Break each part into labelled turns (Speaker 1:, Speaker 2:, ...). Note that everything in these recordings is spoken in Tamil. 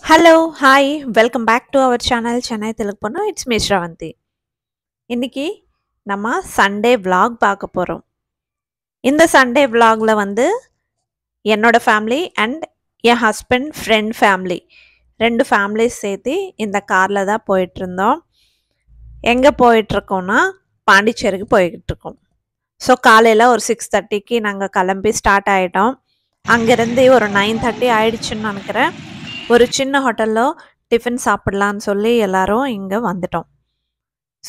Speaker 1: Hello, hi. Welcome back to our channel Chennai Telugu பொண்ணு. It's me Sravanthi. இன்னைக்கு நம்ம சண்டே விலாக் பார்க்க போகிறோம். இந்த சண்டே விலாகில் வந்து என்னோட family and N husband friend family 2 families சேர்த்து இந்த காரில் தான் போயிட்டுருந்தோம். எங்கே போயிட்டுருக்கோன்னா பாண்டிச்சேரிக்கு போய்கிட்டுருக்கோம். ஸோ காலையில் ஒரு 6:30க்கு நாங்கள் கிளம்பி ஸ்டார்ட் ஆகிட்டோம். அங்கேருந்து ஒரு 9:30 ஆயிடுச்சுன்னு நினைக்கிறேன். ஒரு சின்ன ஹோட்டலில் டிஃபன் சாப்பிட்லான்னு சொல்லி எல்லாரும் இங்கே வந்துட்டோம்.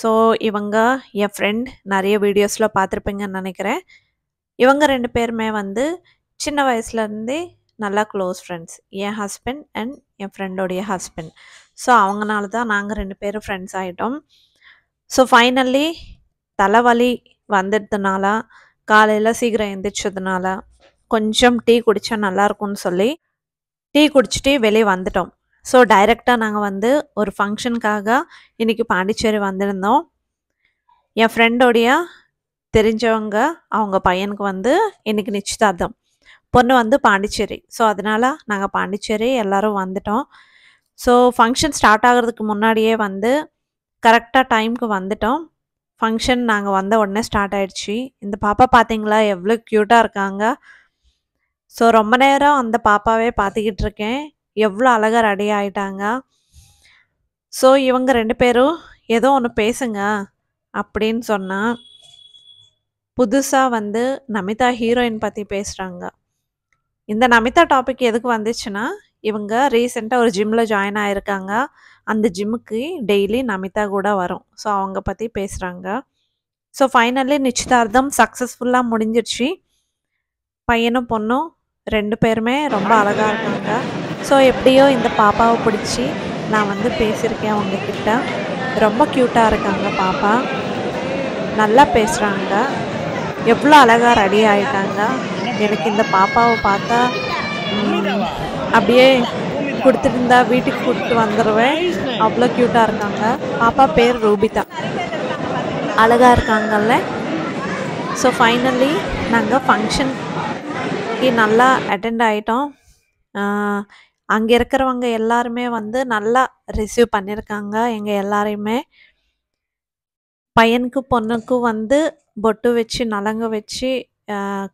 Speaker 1: ஸோ இவங்க என் ஃப்ரெண்ட் நிறைய வீடியோஸில் பார்த்துருப்பீங்கன்னு நினைக்கிறேன். இவங்க 2 பேருமே வந்து சின்ன வயசுலேருந்தே நல்லா க்ளோஸ் ஃப்ரெண்ட்ஸ். என் ஹஸ்பண்ட் அண்ட் என் ஃப்ரெண்டோடைய ஹஸ்பண்ட். ஸோ அவங்கனால தான் நாங்கள் 2 பேரும் ஃப்ரெண்ட்ஸ் ஆகிட்டோம். ஸோ ஃபைனலி தலைவலி வந்ததுனால காலையில் சீக்கிரம் எழுந்திரிச்சதுனால கொஞ்சம் டீ குடித்தா நல்லாயிருக்கும்னு சொல்லி டீ குடிச்சிட்டு வெளியே வந்துட்டோம். ஸோ டைரெக்டாக நாங்கள் வந்து ஒரு ஃபங்க்ஷனுக்காக இன்றைக்கி பாண்டிச்சேரி வந்திருந்தோம். என் ஃப்ரெண்டோடைய தெரிஞ்சவங்க அவங்க பையனுக்கு வந்து இன்றைக்கி நிச்சயதார்த்தம். பொண்ணு வந்து பாண்டிச்சேரி. ஸோ அதனால் நாங்கள் பாண்டிச்சேரி எல்லோரும் வந்துட்டோம். ஸோ ஃபங்க்ஷன் ஸ்டார்ட் ஆகிறதுக்கு முன்னாடியே வந்து கரெக்டாக டைமுக்கு வந்துட்டோம். ஃபங்க்ஷன் நாங்கள் வந்த உடனே ஸ்டார்ட் ஆகிடுச்சி. இந்த பாப்பா பார்த்தீங்களா எவ்வளோ க்யூட்டாக இருக்காங்க. ஸோ ரொம்ப நேரம் அந்த பாப்பாவே பார்த்துக்கிட்டு இருக்கேன். எவ்வளோ அழகாக ரெடி ஆகிட்டாங்க. ஸோ இவங்க 2 பேரும் ஏதோ ஒன்று பேசுங்க அப்படின்னு சொன்னால் புதுசாக வந்து நமிதா ஹீரோயின் பற்றி பேசுகிறாங்க. இந்த நமிதா டாபிக் எதுக்கு வந்துச்சுன்னா இவங்க ரீசெண்டாக ஒரு ஜிம்மில் ஜாயின் ஆகிருக்காங்க. அந்த ஜிம்முக்கு டெய்லி நமிதா கூட வரும். ஸோ அவங்க பற்றி பேசுகிறாங்க. ஸோ ஃபைனலி நிச்சயதார்த்தம் சக்ஸஸ்ஃபுல்லாக முடிஞ்சிடுச்சு. பையனும் பொண்ணும் 2 பேருமே ரொம்ப அழகாக இருக்காங்க. ஸோ எப்படியோ இந்த பாப்பாவை பிடிச்சி நான் வந்து பேசியிருக்கேன் அவங்கக்கிட்ட. ரொம்ப க்யூட்டாக இருக்காங்க பாப்பா. நல்லா பேசுகிறாங்க. எவ்வளோ அழகாக ரெடி ஆகிட்டாங்க. எனக்கு இந்த பாப்பாவை பார்த்தா அப்படியே கொடுத்துருந்தா வீட்டுக்கு கூப்பிட்டு வந்துடுவேன். அவ்வளோ க்யூட்டாக இருக்காங்க. பாப்பா பேர் ரூபிதா. அழகாக இருக்காங்கல்ல. ஸோ ஃபைனலி நாங்கள் ஃபங்க்ஷனுக்கு நல்லா அட்டெண்ட் ஆகிட்டோம். அங்கே இருக்கிறவங்க எல்லாருமே வந்து நல்லா ரிசீவ் பண்ணியிருக்காங்க எங்கள் எல்லாரையுமே. பையனுக்கு பொண்ணுக்கும் வந்து பொட்டு வச்சு நலங்க வச்சு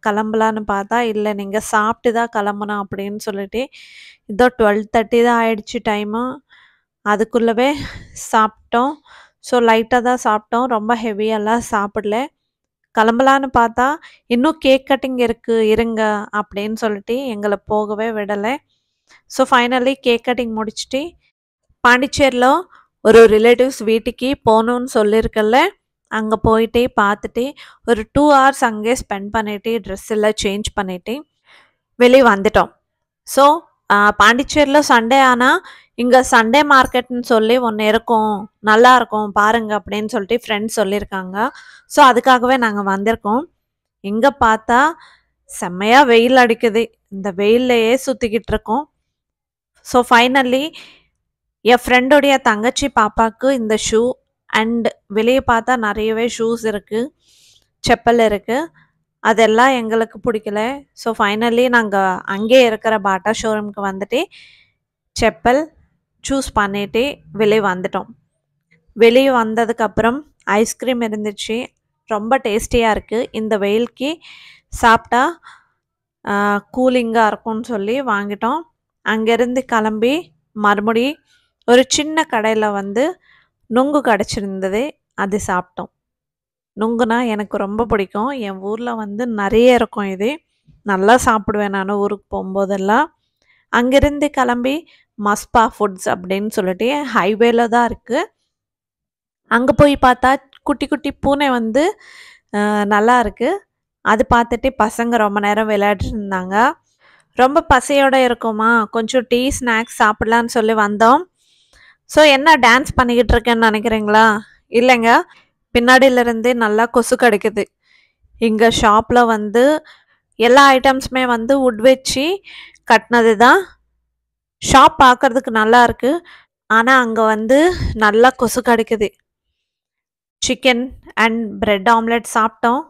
Speaker 1: கிளம்பலான்னு பார்த்தா இல்லை நீங்கள் சாப்பிட்டு தான் கிளம்பணும் அப்படின்னு சொல்லிட்டு இதோ 12:30 தான் ஆயிடுச்சு டைமு. அதுக்குள்ளவே சாப்பிட்டோம். ஸோ லைட்டாக தான் சாப்பிட்டோம். ரொம்ப ஹெவியெல்லாம் சாப்பிடல. கிளம்பலான்னு பார்த்தா இன்னும் கேக் கட்டிங் இருக்குது இருங்க அப்படின்னு சொல்லிட்டு எங்களை போகவே விடலை. ஸோ ஃபைனலி கேக் கட்டிங் முடிச்சுட்டு பாண்டிச்சேரியில் ஒரு ரிலேட்டிவ்ஸ் வீட்டுக்கு போகணுன்னு சொல்லியிருக்கல. அங்கே போயிட்டு பார்த்துட்டு ஒரு 2 hours அங்கே ஸ்பெண்ட் பண்ணிவிட்டு ட்ரெஸ் எல்லாம் சேஞ்ச் பண்ணிவிட்டு வெளியே வந்துட்டோம். ஸோ பாண்டிச்சேரியில் சண்டே ஆனால் இங்கே சண்டே மார்க்கெட்னு சொல்லி ஒன்று இருக்கும், நல்லாயிருக்கும் பாருங்கள் அப்படின்னு சொல்லிட்டு ஃப்ரெண்ட்ஸ் சொல்லியிருக்காங்க. ஸோ அதுக்காகவே நாங்கள் வந்திருக்கோம். இங்கே பார்த்தா செம்மையாக வெயில் அடிக்குது. இந்த வெயில்லையே சுற்றிக்கிட்டு இருக்கோம். ஸோ ஃபைனலி என் ஃப்ரெண்டோடைய தங்கச்சி பாப்பாவுக்கு இந்த ஷூ அண்ட் வெளியே பார்த்தா நிறையவே ஷூஸ் இருக்குது, செப்பல் இருக்குது. அதெல்லாம் எங்களுக்கு பிடிக்கல. ஸோ ஃபைனலி நாங்கள் அங்கே இருக்கிற பாட்டா ஷோரூமுக்கு வந்துட்டு செப்பல் சூஸ் பண்ணிட்டு வெளியே வந்துட்டோம். வெளியே வந்ததுக்கப்புறம் ஐஸ்கிரீம் இருந்துச்சு. ரொம்ப டேஸ்டியாக இருக்குது. இந்த வெயிலுக்கு சாப்பிட்டா கூலிங்காக இருக்கும்னு சொல்லி வாங்கிட்டோம். அங்கேருந்து கிளம்பி மறுபடி ஒரு சின்ன கடையில் வந்து நுங்கு கிடச்சிருந்தது. அது சாப்பிட்டோம். நுங்குனா எனக்கு ரொம்ப பிடிக்கும். என் ஊரில் வந்து நிறைய இருக்கும். இது நல்லா சாப்பிடுவேன் நான் ஊருக்கு போகும்போதெல்லாம். அங்கேருந்து கிளம்பி மஸ்பா ஃபுட்ஸ் அப்படின்னு சொல்லிட்டு ஹைவேல தான் இருக்குது. அங்கே போய் பார்த்தா குட்டி குட்டி பூனை வந்து நல்லா இருக்குது. அது பார்த்துட்டு பசங்க ரொம்ப நேரம் விளையாடிட்டு இருந்தாங்க. ரொம்ப பசியோடு இருக்குமா, கொஞ்சம் டீ ஸ்நாக்ஸ் சாப்பிட்லான்னு சொல்லி வந்தோம். ஸோ என்ன டான்ஸ் பண்ணிக்கிட்டு இருக்கேன்னு நினைக்கிறீங்களா? இல்லைங்க, பின்னாடியிலேருந்து நல்லா கொசு கடிக்குது. இங்கே ஷாப்பில் வந்து எல்லா ஐட்டம்ஸுமே வந்து வுட் வச்சு கட்டினது தான். ஷாப் பார்க்குறதுக்கு நல்லா இருக்குது. ஆனால் அங்கே வந்து நல்லா கொசு கடிக்குது. சிக்கன் அண்ட் பிரெட் ஆம்லெட் சாப்பிட்டோம்.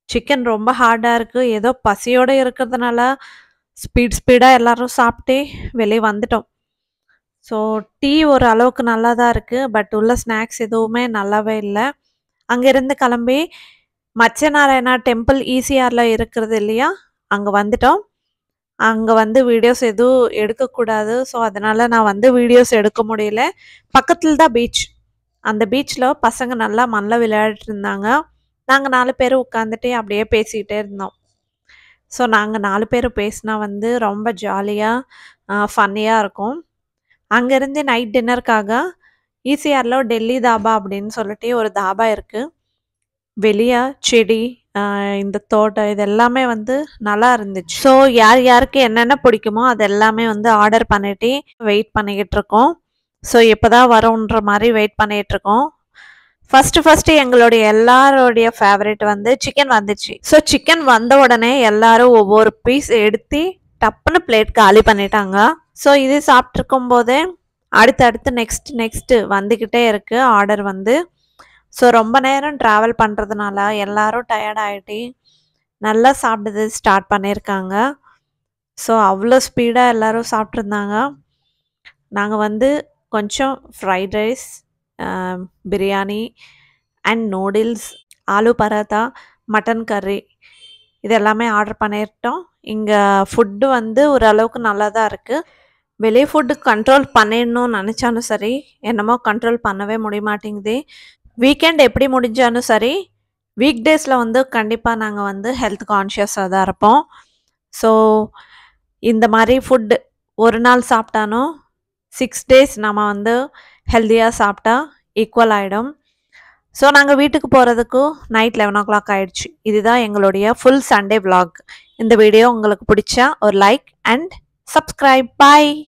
Speaker 1: சிக்கன் ரொம்ப ஹார்டாக இருக்குது. ஏதோ பசியோடு இருக்கிறதுனால ஸ்பீடாக எல்லோரும் சாப்பிட்டு வெளியே வந்துட்டோம். ஸோ டீ ஒரு அளவுக்கு நல்லா தான் இருக்கு. பட் உள்ள ஸ்நாக்ஸ் எதுவுமே நல்லாவே இல்ல. அங்கேருந்து கிளம்பி மத்ஸ்யநாராயணா டெம்பிள் ஈசிஆர்ல இருக்கிறது இல்லையா? அங்க வந்துட்டோம். அங்க வந்து வீடியோஸ் எதுவும் எடுக்கக்கூடாது. ஸோ அதனால நான் வந்து வீடியோஸ் எடுக்க முடியல. பக்கத்துல தான் பீச். அந்த பீச்ல பசங்க நல்லா மண்ல விளையாடிட்டு இருந்தாங்க. நாங்க 4 பேரும் உட்காந்துட்டு அப்படியே பேசிக்கிட்டே இருந்தோம். ஸோ நாங்க 4 பேரும் பேசினா வந்து ரொம்ப ஜாலியா, ஃபன்னியா இருக்கும். அங்கேருந்து நைட் டின்னருக்காக ஈசிஆர்ல டெல்லி தாபா அப்படின்னு சொல்லிட்டு ஒரு தாபா இருக்கு. வெளிய செடி, இந்த தோட்டம் இது எல்லாமே வந்து நல்லா இருந்துச்சு. ஸோ யார் யாருக்கு என்னென்ன பிடிக்குமோ அது எல்லாமே வந்து ஆர்டர் பண்ணிட்டு வெயிட் பண்ணிக்கிட்டு இருக்கோம். ஸோ எப்பதான் வரும்ன்ற மாரி வெயிட் பண்ணிட்டு இருக்கோம். ஃபர்ஸ்ட்டு எங்களுடைய எல்லாருடைய ஃபேவரைட் வந்து சிக்கன் வந்துச்சு. ஸோ சிக்கன் வந்த உடனே எல்லாரும் ஒவ்வொரு பீஸ் எடுத்து டப்புன்னு பிளேட் காலி பண்ணிட்டாங்க. ஸோ இது சாப்பிட்ருக்கும் போதே அடுத்தடுத்து நெக்ஸ்ட்டு வந்துக்கிட்டே இருக்கு ஆர்டர் வந்து. ஸோ ரொம்ப நேரம் ட்ராவல் பண்ணுறதுனால எல்லாரும் டயர்ட் ஆகிட்டு நல்லா சாப்பிடுறது ஸ்டார்ட் பண்ணியிருக்காங்க. ஸோ அவ்வளோ ஸ்பீடாக எல்லோரும் சாப்பிட்ருந்தாங்க. நாங்கள் வந்து கொஞ்சம் fried rice, biryani and noodles, aloo paratha, mutton கறி இது எல்லாமே ஆர்டர் பண்ணிட்டோம். இங்கே ஃபுட்டு வந்து ஓரளவுக்கு நல்லா தான் இருக்குது. வெளியே ஃபுட்டு கண்ட்ரோல் பண்ணிடணும்னு நினச்சாலும் சரி, என்னமோ கண்ட்ரோல் பண்ணவே முடிய மாட்டேங்குது. வீக்கெண்ட் எப்படி முடிஞ்சாலும் சரி, வீக் டேஸில் வந்து கண்டிப்பாக நாங்கள் வந்து ஹெல்த் கான்ஷியஸாக தான் இருப்போம். ஸோ இந்த மாதிரி ஃபுட்டு ஒரு நாள் சாப்பிட்டாலும் 6 டேஸ் நம்ம வந்து ஹெல்த்தியாக சாப்பிட்டா ஈக்குவல் ஆகிடும். ஸோ நாங்கள் வீட்டுக்கு போகிறதுக்கு நைட் 11:00 ஆயிடுச்சு. இதுதான் எங்களுடைய ஃபுல் சண்டே விலாக். இந்த வீடியோ உங்களுக்கு பிடிச்சா ஒரு லைக் அண்ட் சப்ஸ்கிரைப். பாய்.